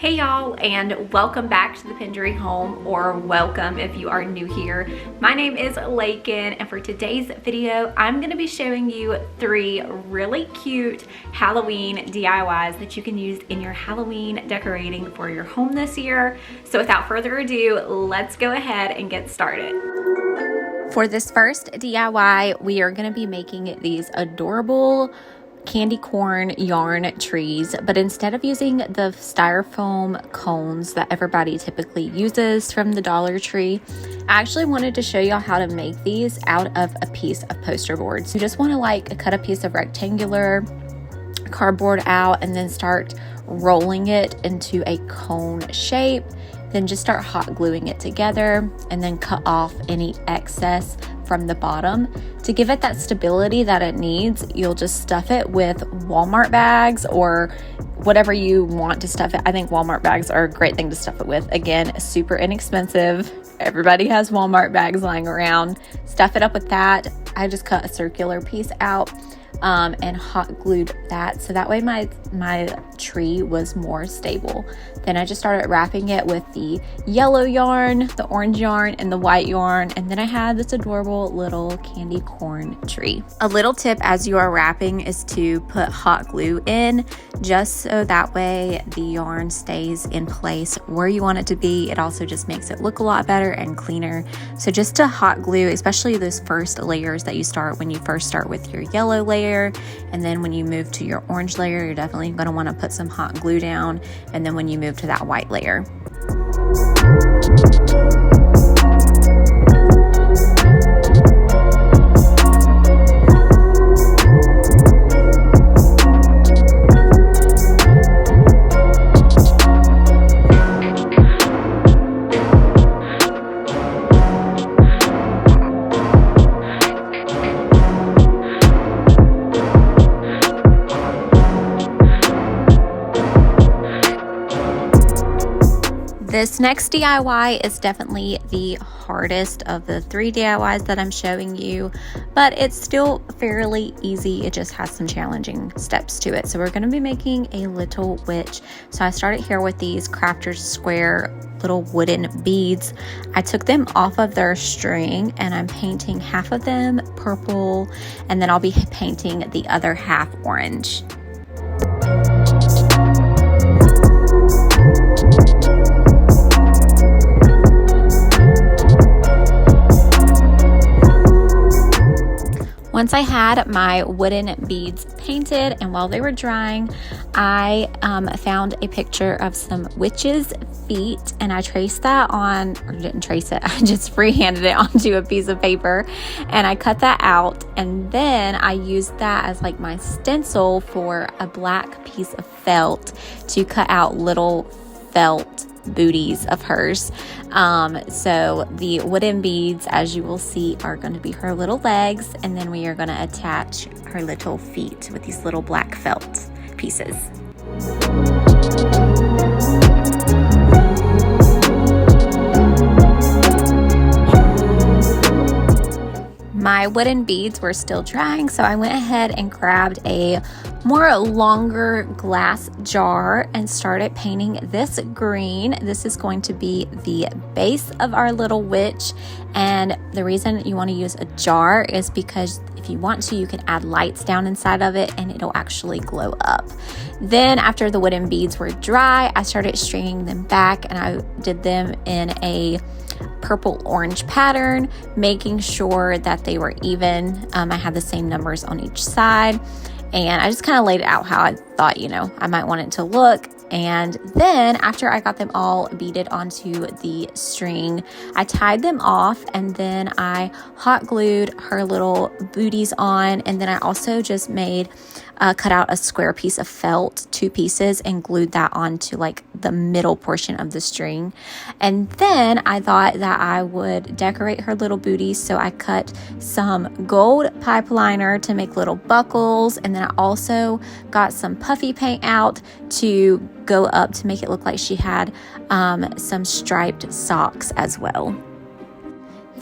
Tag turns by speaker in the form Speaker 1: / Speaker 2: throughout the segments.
Speaker 1: Hey y'all, and welcome back to the thependryhome, or welcome if you are new here. My name is Lakin, and for today's video I'm going to be showing you 3 really cute Halloween DIYs that you can use in your Halloween decorating for your home this year. So without further ado, let's go ahead and get started. For this first DIY, we are going to be making these adorable candy corn yarn trees, but instead of using the styrofoam cones that everybody typically uses from the Dollar Tree, I actually wanted to show y'all how to make these out of a piece of poster board. So you just want to cut a piece of rectangular cardboard out and then start rolling it into a cone shape. Then just start hot gluing it together and then cut off any excess from the bottom. To give it that stability that it needs, you'll just stuff it with Walmart bags or whatever you want to stuff it. I think Walmart bags are a great thing to stuff it with. Again, super inexpensive. Everybody has Walmart bags lying around. Stuff it up with that. I just cut a circular piece out and hot glued that, so that way my tree was more stable. Then I just started wrapping it with the yellow yarn, the orange yarn, and the white yarn, and then I had this adorable little candy corn tree. A little tip as you are wrapping is to put hot glue in, just so that way the yarn stays in place where you want it to be. It also just makes it look a lot better and cleaner. So just to hot glue, especially those first layers that you start when you first start with your yellow layer, and then when you move to your orange layer, you're definitely going to want to put some hot glue down, and then when you move to that white layer. This next DIY is definitely the hardest of the 3 DIYs that I'm showing you, but it's still fairly easy. It just has some challenging steps to it. So we're going to be making a little witch. So I started here with these Crafter's Square little wooden beads. I took them off of their string and I'm painting half of them purple, and then I'll be painting the other half orange. Once I had my wooden beads painted and while they were drying, I found a picture of some witches' feet, and I traced that on, or didn't trace it, I just freehanded it onto a piece of paper and I cut that out, and then I used that as my stencil for a black piece of felt to cut out little felt booties of hers. So the wooden beads, as you will see, are going to be her little legs, and then we are going to attach her little feet with these little black felt pieces. My wooden beads were still drying, so I went ahead and grabbed a more longer glass jar and started painting this green. This is going to be the base of our little witch, and the reason you want to use a jar is because if you want to, you can add lights down inside of it and it'll actually glow up. Then after the wooden beads were dry, I started stringing them back, and I did them in a purple orange pattern, making sure that they were even. I had the same numbers on each side, and I just kind of laid it out how I thought, I might want it to look. And then after I got them all beaded onto the string, I tied them off, and then I hot glued her little booties on, and then I also just cut out a square piece of felt, 2 pieces, and glued that onto the middle portion of the string. And then I thought that I would decorate her little booties, so I cut some gold pipe liner to make little buckles, and then I also got some puffy paint out to go up to make it look like she had some striped socks as well.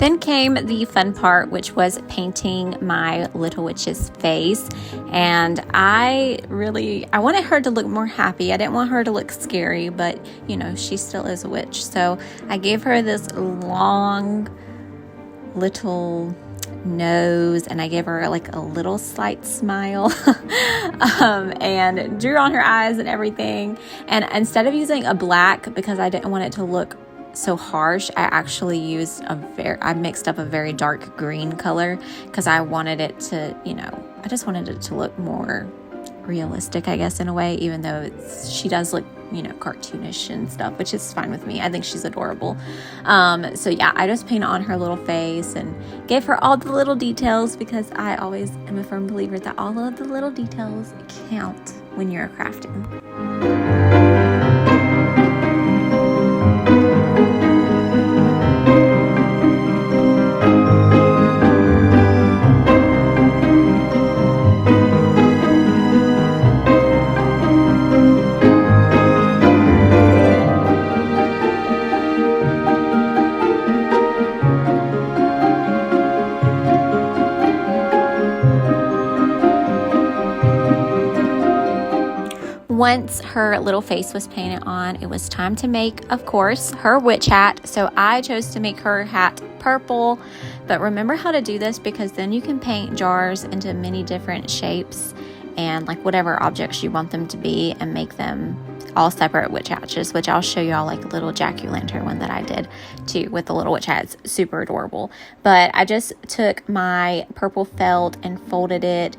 Speaker 1: Then came the fun part, which was painting my little witch's face. And I wanted her to look more happy. I didn't want her to look scary, but you know, she still is a witch. So I gave her this long little nose, and I gave her like a little slight smile and drew on her eyes and everything. And instead of using a black, because I didn't want it to look so harsh, I actually used I mixed up a very dark green color, because I wanted it to, you know, I just wanted it to look more realistic, I guess, in a way, even though she does look, you know, cartoonish and stuff, which is fine with me. I think she's adorable. So yeah, I just painted on her little face and gave her all the little details, because I always am a firm believer that all of the little details count when you're crafting. Once her little face was painted on, it was time to make, of course, her witch hat. So I chose to make her hat purple. But remember how to do this, because then you can paint jars into many different shapes and like whatever objects you want them to be, and make them all separate witch hats, which I'll show y'all, like a little jack-o'-lantern one that I did too with the little witch hats. Super adorable. But I just took my purple felt and folded it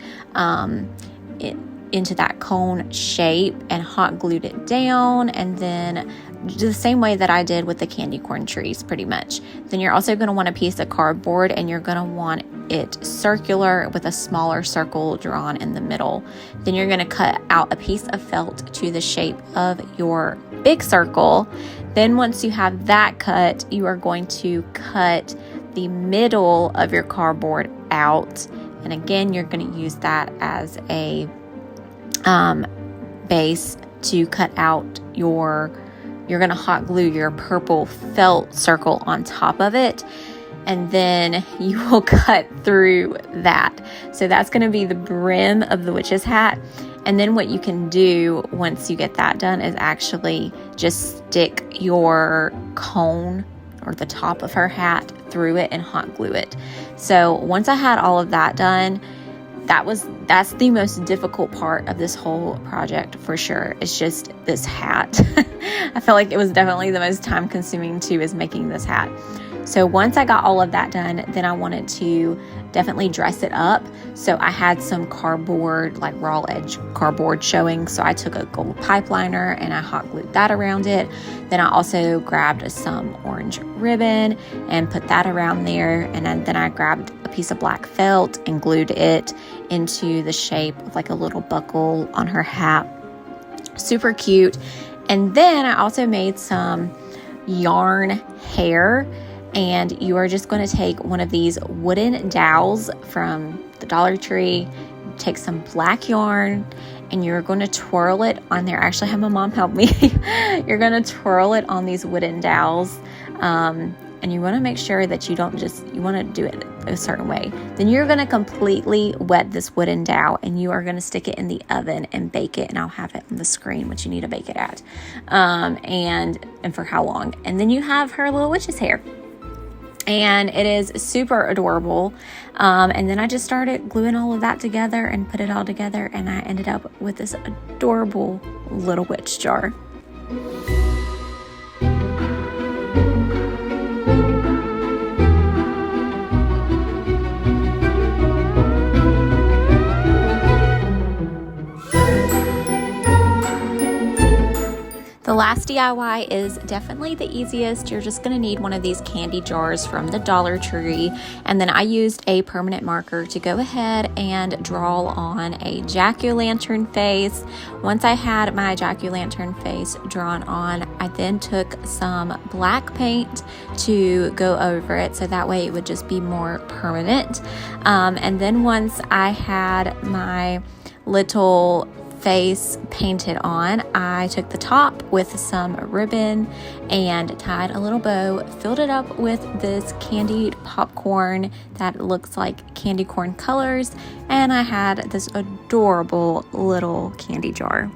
Speaker 1: into that cone shape and hot glued it down, and then the same way that I did with the candy corn trees, pretty much. Then you're also going to want a piece of cardboard, and you're going to want it circular with a smaller circle drawn in the middle. Then you're going to cut out a piece of felt to the shape of your big circle. Then once you have that cut, you are going to cut the middle of your cardboard out, and again, you're going to use that as a base to cut out you're going to hot glue your purple felt circle on top of it, and then you will cut through that. So that's going to be the brim of the witch's hat. And then what you can do once you get that done is actually just stick your cone or the top of her hat through it and hot glue it. So once I had all of that done, that's the most difficult part of this whole project for sure. It's just this hat. I feel like it was definitely the most time consuming too, is making this hat. So once I got all of that done, then I wanted to definitely dress it up. So I had some cardboard, like raw edge cardboard showing. So I took a gold pipe liner and I hot glued that around it. Then I also grabbed some orange ribbon and put that around there. And then I grabbed a piece of black felt and glued it into the shape of like a little buckle on her hat. Super cute. And then I also made some yarn hair. And you are just going to take one of these wooden dowels from the Dollar Tree, take some black yarn, and you're going to twirl it on there. I actually had my mom help me. You're going to twirl it on these wooden dowels. And you want to make sure that you want to do it a certain way. Then you're going to completely wet this wooden dowel, and you are going to stick it in the oven and bake it. And I'll have it on the screen what you need to bake it at, and for how long. And then you have her little witch's hair. And it is super adorable. And then I just started gluing all of that together and put it all together, and I ended up with this adorable little witch jar. The last DIY is definitely the easiest. You're just going to need one of these candy jars from the Dollar Tree. And then I used a permanent marker to go ahead and draw on a jack-o'-lantern face. Once I had my jack-o'-lantern face drawn on, I then took some black paint to go over it, so that way it would just be more permanent. And then once I had my little face painted on, I took the top with some ribbon and tied a little bow, filled it up with this candied popcorn that looks like candy corn colors, and I had this adorable little candy jar.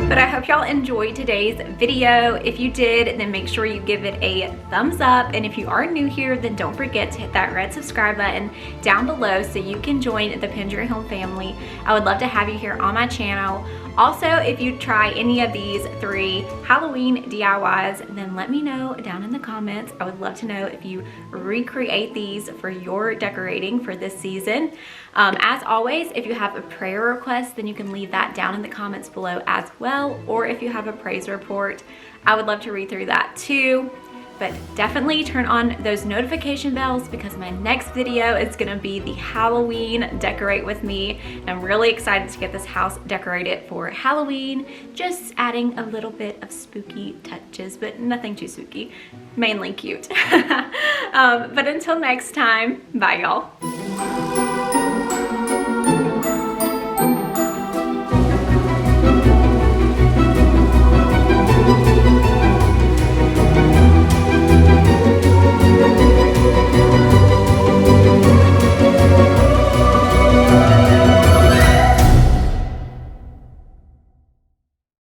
Speaker 1: But I hope y'all enjoyed today's video. If you did, then make sure you give it a thumbs up. And if you are new here, then don't forget to hit that red subscribe button down below so you can join the Pendry Home family. I would love to have you here on my channel. Also, if you try any of these 3 Halloween DIYs, then let me know down in the comments. I would love to know if you recreate these for your decorating for this season. As always, if you have a prayer request, then you can leave that down in the comments below as well. Or if you have a praise report, I would love to read through that too. But definitely turn on those notification bells because my next video is gonna be the Halloween decorate with me. I'm really excited to get this house decorated for Halloween, just adding a little bit of spooky touches, but nothing too spooky, mainly cute. But until next time, bye y'all.